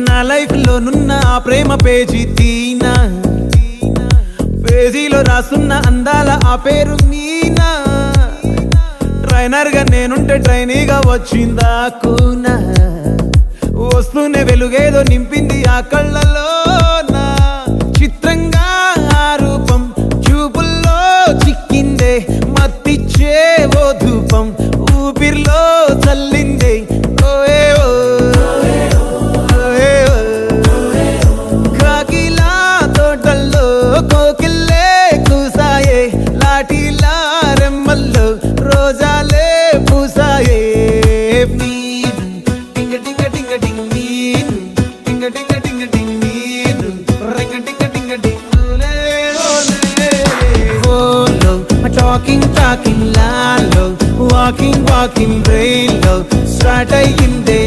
నా లైఫ్ లో నున్న ఆ ప్రేమ పేజీ తీనా, పేజీలో రాసున్న అందాల ఆ పేరు మీనా. ట్రైనర్ గా నేనుంటే ట్రైనీగా వచ్చిందా కూనా, వస్తూనే వెలుగేదో నింపింది ఆ కళ్ళలో. చిత్రంగా ఆ రూపం చూపుల్లో చిక్కిందే, మత్తిచ్చే ఓ ధూపం ఊపిరిలో చల్లిందే. కాకిలా తోటల్లో కోకిల్లే కూసాయే, లాఠీలా రెమ్మల్లో రోజాలే పూసాయే. టింగ టింగ టింగ టింగ్ నీరు, టింగ టింగ టింగ టింగ్ నీరు, రింగ టింగ టింగ టింగ్ ఓలే ఓలే. ఓలో టాకింగ్ టాకింగ్ లాలో, వాకింగ్ వాకింగ్ బ్రెయిన్ లో స్టార్ట్ అయ్యిందే